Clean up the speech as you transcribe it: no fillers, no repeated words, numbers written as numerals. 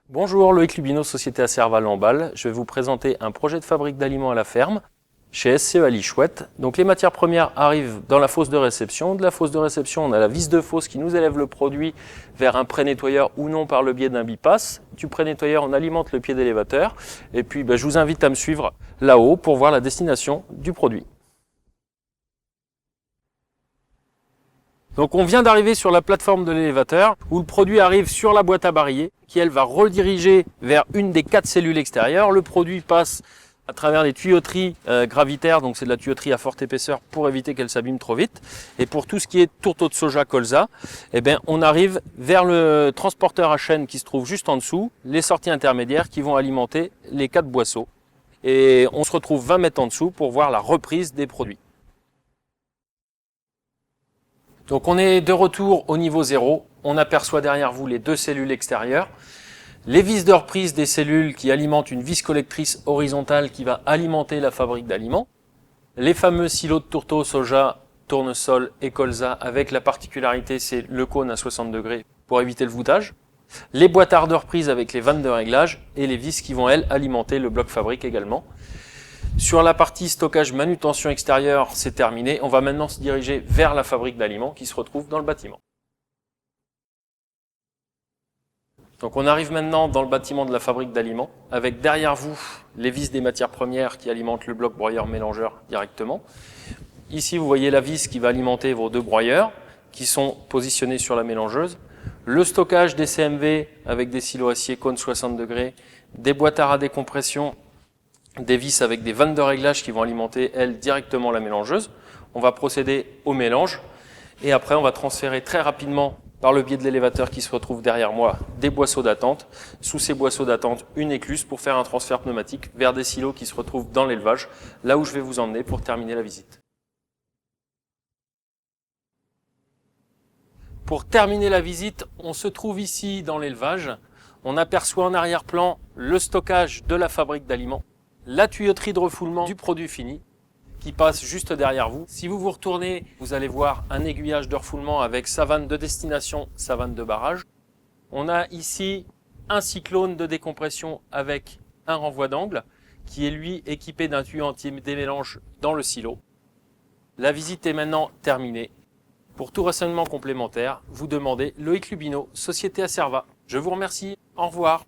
Bonjour, Loïc Lubino, Société Acerva Lamballe. Je vais vous présenter un projet de fabrique d'aliments à la ferme chez SCE Lichouette. Donc les matières premières arrivent dans la fosse de réception. De la fosse de réception, on a la vis de fosse qui nous élève le produit vers un pré-nettoyeur ou non par le biais d'un bipass. Du pré-nettoyeur, on alimente le pied d'élévateur. Et puis je vous invite à me suivre là-haut pour voir la destination du produit. Donc on vient d'arriver sur la plateforme de l'élévateur où le produit arrive sur la boîte à barillet qui elle va rediriger vers une des 4 cellules extérieures. Le produit passe à travers des tuyauteries gravitaires, donc c'est de la tuyauterie à forte épaisseur pour éviter qu'elle s'abîme trop vite. Et pour tout ce qui est tourteau de soja colza, on arrive vers le transporteur à chaîne qui se trouve juste en dessous, les sorties intermédiaires qui vont alimenter les 4 boisseaux. Et on se retrouve 20 mètres en dessous pour voir la reprise des produits. Donc on est de retour au niveau 0, on aperçoit derrière vous les 2 cellules extérieures, les vis de reprise des cellules qui alimentent une vis collectrice horizontale qui va alimenter la fabrique d'aliments, les fameux silos de tourteau, soja, tournesol et colza avec la particularité c'est le cône à 60 degrés pour éviter le voûtage, les boîtards de reprise avec les vannes de réglage et les vis qui vont elles alimenter le bloc fabrique également. Sur la partie stockage manutention extérieure, c'est terminé. On va maintenant se diriger vers la fabrique d'aliments qui se retrouve dans le bâtiment. Donc on arrive maintenant dans le bâtiment de la fabrique d'aliments avec derrière vous les vis des matières premières qui alimentent le bloc broyeur mélangeur directement. Ici vous voyez la vis qui va alimenter vos 2 broyeurs qui sont positionnés sur la mélangeuse. Le stockage des CMV avec des silos acier cône 60 degrés, des boîtards à décompression, des vis avec des vannes de réglage qui vont alimenter, elles, directement la mélangeuse. On va procéder au mélange et après on va transférer très rapidement par le biais de l'élévateur qui se retrouve derrière moi des boisseaux d'attente. Sous ces boisseaux d'attente, une écluse pour faire un transfert pneumatique vers des silos qui se retrouvent dans l'élevage, là où je vais vous emmener pour terminer la visite. Pour terminer la visite, on se trouve ici dans l'élevage. On aperçoit en arrière-plan le stockage de la fabrique d'aliments, la tuyauterie de refoulement du produit fini qui passe juste derrière vous. Si vous vous retournez, vous allez voir un aiguillage de refoulement avec sa vanne de destination, sa vanne de barrage. On a ici un cyclone de décompression avec un renvoi d'angle qui est lui équipé d'un tuyau anti-démélange dans le silo. La visite est maintenant terminée. Pour tout renseignement complémentaire, vous demandez Loïc Lubino, Société Acerva. Je vous remercie. Au revoir.